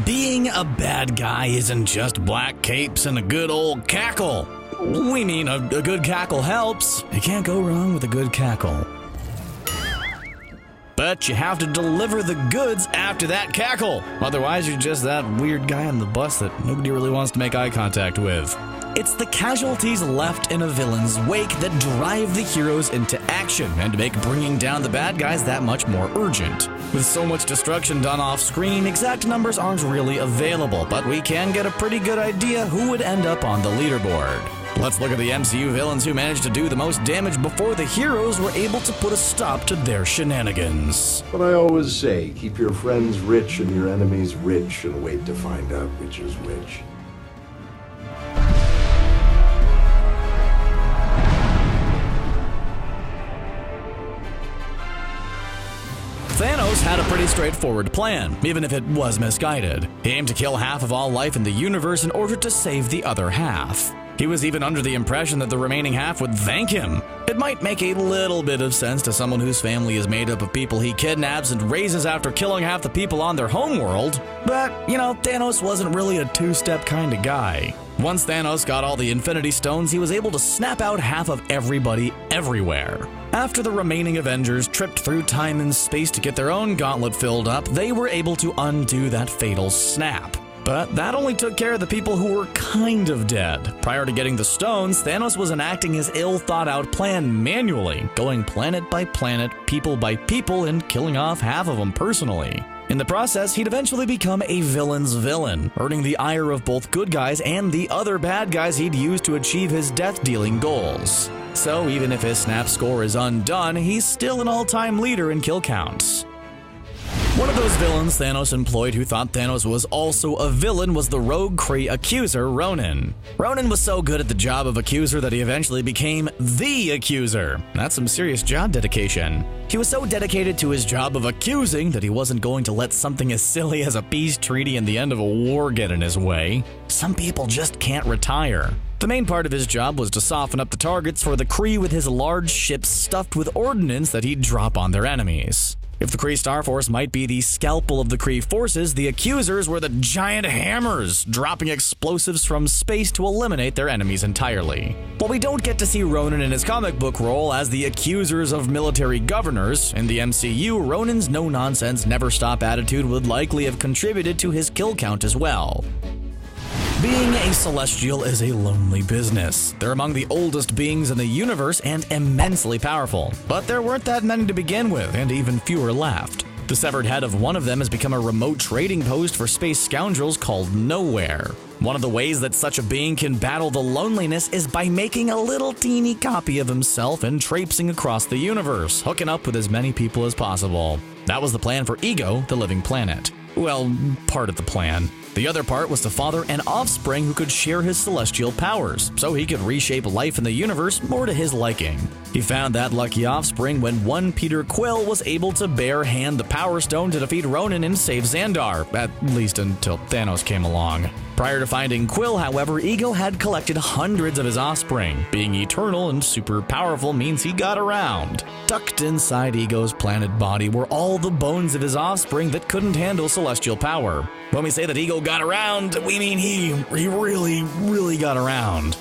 Being a bad guy isn't just black capes and a good old cackle. We mean a good cackle helps. You can't go wrong with a good cackle. But you have to deliver the goods after that cackle. Otherwise, you're just that weird guy on the bus that nobody really wants to make eye contact with. It's the casualties left in a villain's wake that drive the heroes into action and make bringing down the bad guys that much more urgent. With so much destruction done off screen, exact numbers aren't really available, but we can get a pretty good idea who would end up on the leaderboard. Let's look at the MCU villains who managed to do the most damage before the heroes were able to put a stop to their shenanigans. But I always say, keep your friends rich and your enemies rich and wait to find out which is which. Thanos had a pretty straightforward plan, even if it was misguided. He aimed to kill half of all life in the universe in order to save the other half. He was even under the impression that the remaining half would thank him. It might make a little bit of sense to someone whose family is made up of people he kidnaps and raises after killing half the people on their homeworld, but, Thanos wasn't really a two-step kind of guy. Once Thanos got all the Infinity Stones, he was able to snap out half of everybody everywhere. After the remaining Avengers tripped through time and space to get their own gauntlet filled up, they were able to undo that fatal snap. But that only took care of the people who were kind of dead. Prior to getting the stones, Thanos was enacting his ill-thought-out plan manually, going planet by planet, people by people, and killing off half of them personally. In the process, he'd eventually become a villain's villain, earning the ire of both good guys and the other bad guys he'd used to achieve his death-dealing goals. So even if his snap score is undone, he's still an all-time leader in kill counts. One of those villains Thanos employed who thought Thanos was also a villain was the rogue Kree accuser Ronan. Ronan was so good at the job of accuser that he eventually became the accuser. That's some serious job dedication. He was so dedicated to his job of accusing that he wasn't going to let something as silly as a peace treaty and the end of a war get in his way. Some people just can't retire. The main part of his job was to soften up the targets for the Kree with his large ships stuffed with ordnance that he'd drop on their enemies. If the Kree Star Force might be the scalpel of the Kree forces, the accusers were the giant hammers, dropping explosives from space to eliminate their enemies entirely. While we don't get to see Ronan in his comic book role as the accusers of military governors, in the MCU, Ronan's no-nonsense, never-stop attitude would likely have contributed to his kill count as well. Being a Celestial is a lonely business. They're among the oldest beings in the universe and immensely powerful, but there weren't that many to begin with, and even fewer left. The severed head of one of them has become a remote trading post for space scoundrels called Nowhere. One of the ways that such a being can battle the loneliness is by making a little teeny copy of himself and traipsing across the universe, hooking up with as many people as possible. That was the plan for Ego, the living planet. Well, part of the plan. The other part was to father an offspring who could share his celestial powers, so he could reshape life in the universe more to his liking. He found that lucky offspring when one Peter Quill was able to bare-hand the Power Stone to defeat Ronan and save Xandar, at least until Thanos came along. Prior to finding Quill, however, Ego had collected hundreds of his offspring. Being eternal and super powerful means he got around. Tucked inside Ego's planet body were all the bones of his offspring that couldn't handle celestial power. When we say that Ego got around, we mean he really got around.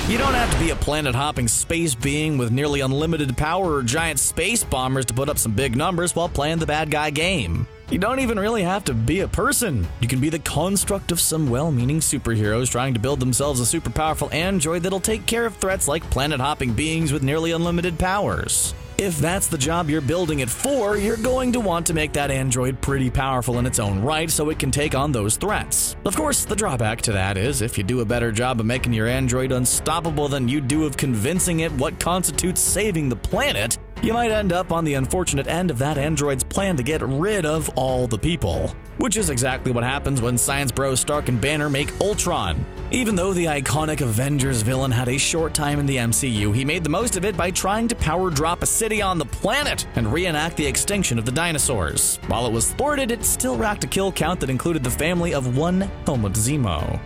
You don't have to be a planet-hopping space being with nearly unlimited power or giant space bombers to put up some big numbers while playing the bad guy game. You don't even really have to be a person. You can be the construct of some well-meaning superheroes trying to build themselves a super powerful android that'll take care of threats like planet-hopping beings with nearly unlimited powers. If that's the job you're building it for, you're going to want to make that android pretty powerful in its own right so it can take on those threats. Of course, the drawback to that is if you do a better job of making your android unstoppable than you do of convincing it what constitutes saving the planet, you might end up on the unfortunate end of that android's plan to get rid of all the people. Which is exactly what happens when Science Bros Stark and Banner make Ultron. Even though the iconic Avengers villain had a short time in the MCU, he made the most of it by trying to power drop a city on the planet and reenact the extinction of the dinosaurs. While it was thwarted, it still racked a kill count that included the family of one Helmut Zemo.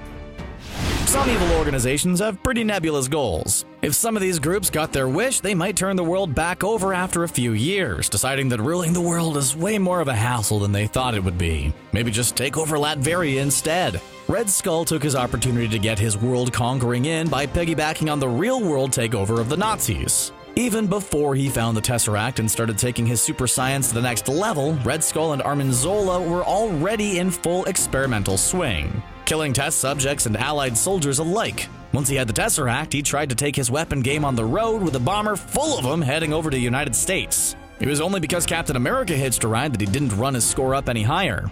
Some evil organizations have pretty nebulous goals. If some of these groups got their wish, they might turn the world back over after a few years, deciding that ruling the world is way more of a hassle than they thought it would be. Maybe just take over Latveria instead. Red Skull took his opportunity to get his world conquering in by piggybacking on the real-world takeover of the Nazis. Even before he found the Tesseract and started taking his super science to the next level, Red Skull and Armin Zola were already in full experimental swing, killing test subjects and allied soldiers alike. Once he had the Tesseract, he tried to take his weapon game on the road with a bomber full of them heading over to the United States. It was only because Captain America hitched a ride that he didn't run his score up any higher.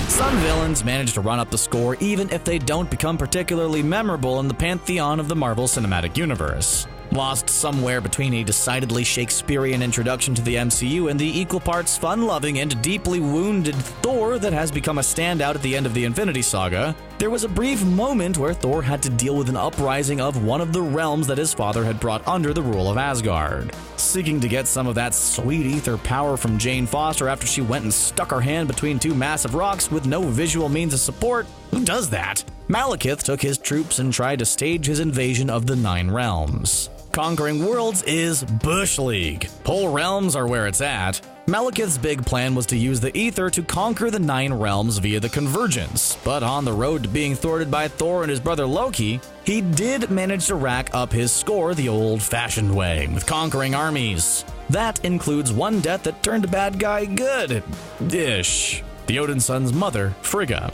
Some villains manage to run up the score even if they don't become particularly memorable in the pantheon of the Marvel Cinematic Universe. Lost somewhere between a decidedly Shakespearean introduction to the MCU and the equal parts fun-loving and deeply wounded Thor that has become a standout at the end of the Infinity Saga, there was a brief moment where Thor had to deal with an uprising of one of the realms that his father had brought under the rule of Asgard. Seeking to get some of that sweet ether power from Jane Foster after she went and stuck her hand between two massive rocks with no visual means of support, who does that? Malekith took his troops and tried to stage his invasion of the Nine Realms. Conquering worlds is Bush League. Whole realms are where it's at. Malekith's big plan was to use the ether to conquer the Nine Realms via the Convergence, but on the road to being thwarted by Thor and his brother Loki, he did manage to rack up his score the old-fashioned way, with conquering armies. That includes one death that turned a bad guy good-ish. The Odin son's mother, Frigga.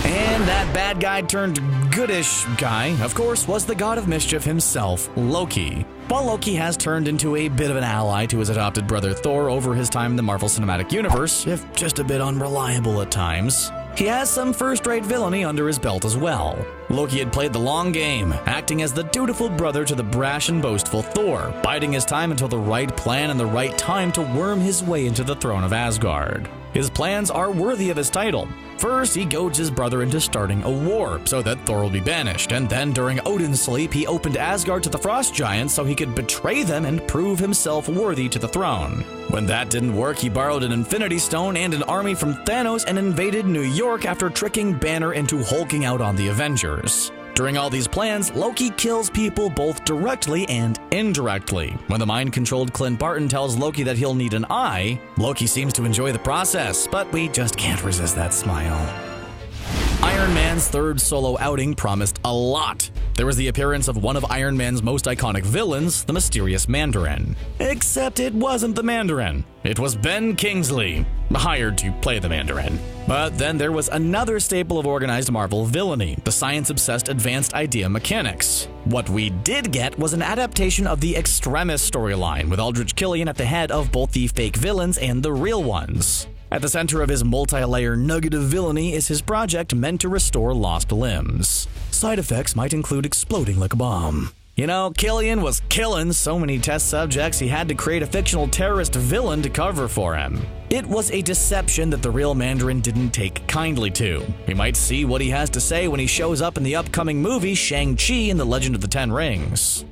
And that bad guy turned goodish guy, of course, was the god of mischief himself, Loki. While Loki has turned into a bit of an ally to his adopted brother Thor over his time in the Marvel Cinematic Universe, if just a bit unreliable at times, he has some first-rate villainy under his belt as well. Loki had played the long game, acting as the dutiful brother to the brash and boastful Thor, biding his time until the right plan and the right time to worm his way into the throne of Asgard. His plans are worthy of his title. First, he goads his brother into starting a war so that Thor will be banished, and then during Odin's sleep, he opened Asgard to the Frost Giants so he could betray them and prove himself worthy to the throne. When that didn't work, he borrowed an Infinity Stone and an army from Thanos and invaded New York after tricking Banner into hulking out on the Avengers. During all these plans, Loki kills people both directly and indirectly. When the mind-controlled Clint Barton tells Loki that he'll need an eye, Loki seems to enjoy the process, but we just can't resist that smile. Iron Man's third solo outing promised a lot. There was the appearance of one of Iron Man's most iconic villains, the mysterious Mandarin. Except it wasn't the Mandarin. It was Ben Kingsley, hired to play the Mandarin. But then there was another staple of organized Marvel villainy, the science-obsessed advanced idea mechanics. What we did get was an adaptation of the Extremis storyline, with Aldrich Killian at the head of both the fake villains and the real ones. At the center of his multi-layer nugget of villainy is his project meant to restore lost limbs. Side effects might include exploding like a bomb. You know, Killian was killing so many test subjects he had to create a fictional terrorist villain to cover for him. It was a deception that the real Mandarin didn't take kindly to. We might see what he has to say when he shows up in the upcoming movie Shang-Chi and the Legend of the Ten Rings.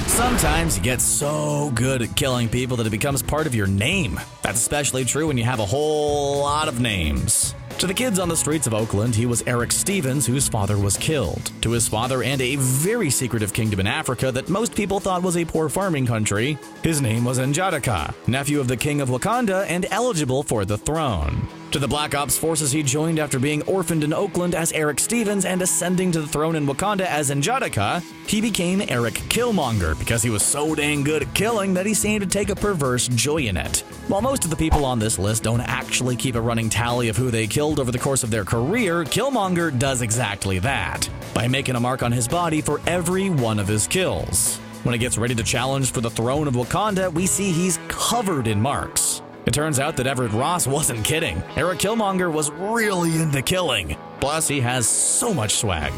Sometimes you get so good at killing people that it becomes part of your name. That's especially true when you have a whole lot of names. To the kids on the streets of Oakland, he was Eric Stevens, whose father was killed. To his father and a very secretive kingdom in Africa that most people thought was a poor farming country, his name was N'Jadaka, nephew of the king of Wakanda and eligible for the throne. To the Black Ops forces he joined after being orphaned in Oakland as Eric Stevens and ascending to the throne in Wakanda as N'Jadaka, he became Erik Killmonger because he was so dang good at killing that he seemed to take a perverse joy in it. While most of the people on this list don't actually keep a running tally of who they killed over the course of their career, Killmonger does exactly that, by making a mark on his body for every one of his kills. When he gets ready to challenge for the throne of Wakanda, we see he's covered in marks. It turns out that Everett Ross wasn't kidding. Erik Killmonger was really into killing. Plus, he has so much swag.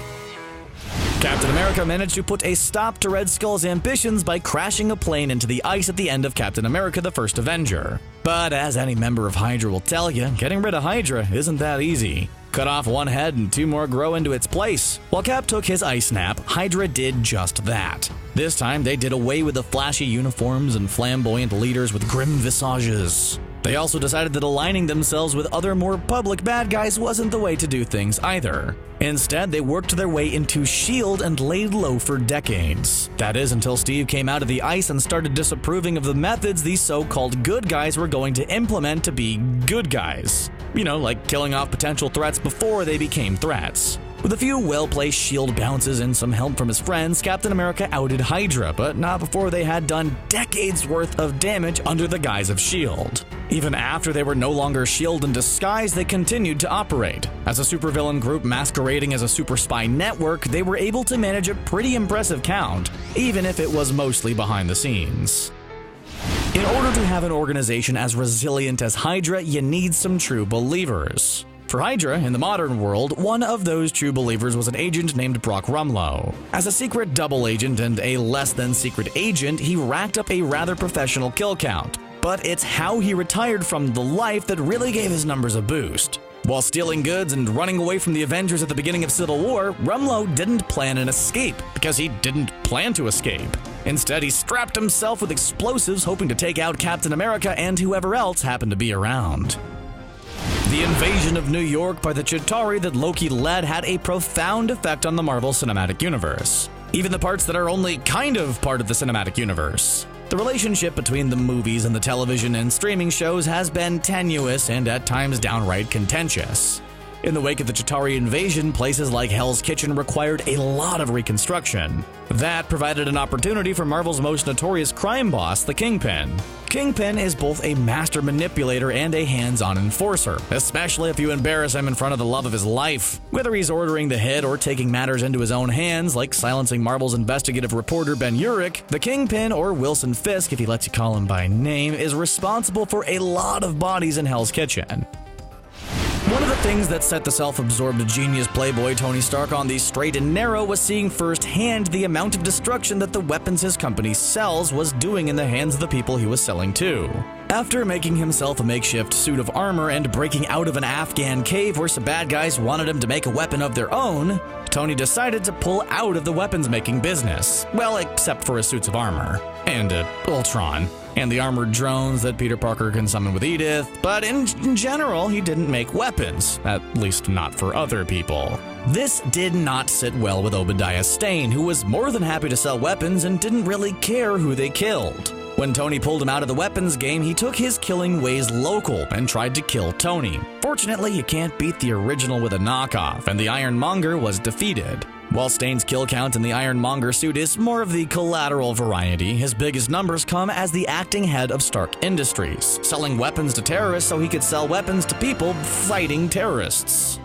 Captain America managed to put a stop to Red Skull's ambitions by crashing a plane into the ice at the end of Captain America: The First Avenger. But as any member of Hydra will tell you, getting rid of Hydra isn't that easy. Cut off one head and two more grow into its place. While Cap took his ice nap, Hydra did just that. This time, they did away with the flashy uniforms and flamboyant leaders with grim visages. They also decided that aligning themselves with other more public bad guys wasn't the way to do things either. Instead, they worked their way into S.H.I.E.L.D. and laid low for decades. That is, until Steve came out of the ice and started disapproving of the methods these so-called good guys were going to implement to be good guys. You know, like killing off potential threats before they became threats. With a few well-placed S.H.I.E.L.D. bounces and some help from his friends, Captain America outed Hydra, but not before they had done decades worth of damage under the guise of S.H.I.E.L.D. Even after they were no longer S.H.I.E.L.D. in disguise, they continued to operate. As a supervillain group masquerading as a super spy network, they were able to manage a pretty impressive count, even if it was mostly behind the scenes. In order to have an organization as resilient as Hydra, you need some true believers. For Hydra, in the modern world, one of those true believers was an agent named Brock Rumlow. As a secret double agent and a less-than-secret agent, he racked up a rather professional kill count. But it's how he retired from the life that really gave his numbers a boost. While stealing goods and running away from the Avengers at the beginning of Civil War, Rumlow didn't plan an escape, because he didn't plan to escape. Instead, he strapped himself with explosives hoping to take out Captain America and whoever else happened to be around. The invasion of New York by the Chitauri that Loki led had a profound effect on the Marvel Cinematic Universe. Even the parts that are only kind of part of the cinematic universe. The relationship between the movies and the television and streaming shows has been tenuous and at times downright contentious. In the wake of the Chitauri invasion, places like Hell's Kitchen required a lot of reconstruction. That provided an opportunity for Marvel's most notorious crime boss, the Kingpin. Kingpin is both a master manipulator and a hands-on enforcer, especially if you embarrass him in front of the love of his life. Whether he's ordering the hit or taking matters into his own hands, like silencing Marvel's investigative reporter Ben Urich, the Kingpin, or Wilson Fisk if he lets you call him by name, is responsible for a lot of bodies in Hell's Kitchen. One of the things that set the self-absorbed genius playboy Tony Stark on the straight and narrow was seeing firsthand the amount of destruction that the weapons his company sells was doing in the hands of the people he was selling to. After making himself a makeshift suit of armor and breaking out of an Afghan cave where some bad guys wanted him to make a weapon of their own, Tony decided to pull out of the weapons-making business. Well, except for his suits of armor. And Ultron. And the armored drones that Peter Parker can summon with Edith, but in general, he didn't make weapons, at least not for other people. This did not sit well with Obadiah Stane, who was more than happy to sell weapons and didn't really care who they killed. When Tony pulled him out of the weapons game, he took his killing ways local and tried to kill Tony. Fortunately, you can't beat the original with a knockoff, and the Ironmonger was defeated. While Stane's kill count in the Ironmonger suit is more of the collateral variety, his biggest numbers come as the acting head of Stark Industries, selling weapons to terrorists so he could sell weapons to people fighting terrorists.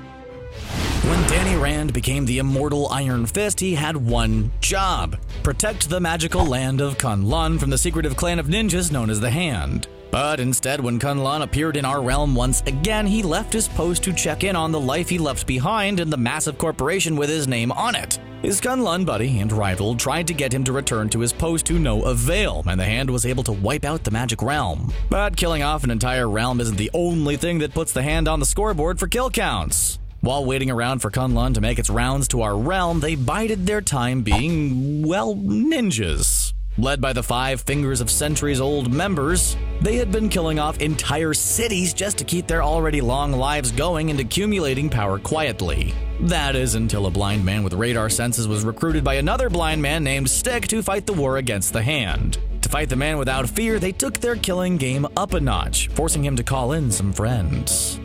When Danny Rand became the immortal Iron Fist, he had one job: protect the magical land of Kunlun from the secretive clan of ninjas known as the Hand. But instead, when Kunlun appeared in our realm once again, he left his post to check in on the life he left behind and the massive corporation with his name on it. His Kunlun buddy and rival tried to get him to return to his post to no avail, and the Hand was able to wipe out the magic realm. But killing off an entire realm isn't the only thing that puts the Hand on the scoreboard for kill counts. While waiting around for Kunlun to make its rounds to our realm, they bided their time being, well, ninjas. Led by the 5 Fingers of Centuries-old members, they had been killing off entire cities just to keep their already long lives going and accumulating power quietly. That is until a blind man with radar senses was recruited by another blind man named Stick to fight the war against the Hand. To fight the man without fear, they took their killing game up a notch, forcing him to call in some friends.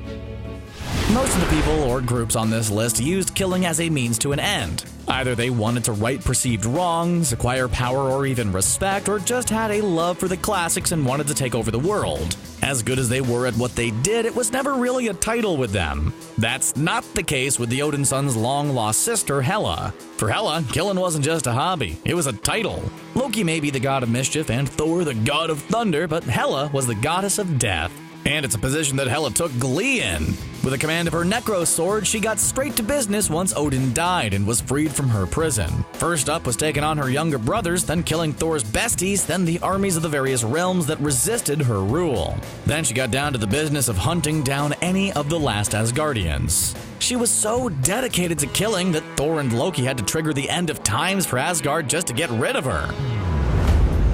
Most of the people or groups on this list used killing as a means to an end. Either they wanted to right perceived wrongs, acquire power or even respect, or just had a love for the classics and wanted to take over the world. As good as they were at what they did, it was never really a title with them. That's not the case with the Odinson's long-lost sister, Hela. For Hela, killing wasn't just a hobby, it was a title. Loki may be the god of mischief and Thor the god of thunder, but Hela was the goddess of death. And it's a position that Hela took glee in. With the command of her Necro Sword, she got straight to business once Odin died and was freed from her prison. First up was taking on her younger brothers, then killing Thor's besties, then the armies of the various realms that resisted her rule. Then she got down to the business of hunting down any of the last Asgardians. She was so dedicated to killing that Thor and Loki had to trigger the end of times for Asgard just to get rid of her.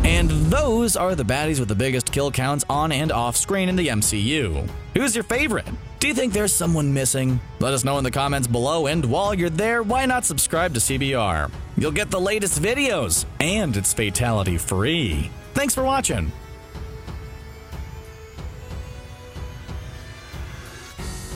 And those are the baddies with the biggest kill counts on and off screen in the MCU. Who's your favorite? Do you think there's someone missing? Let us know in the comments below, and while you're there, why not subscribe to CBR? You'll get the latest videos, and it's fatality free. Thanks for watching.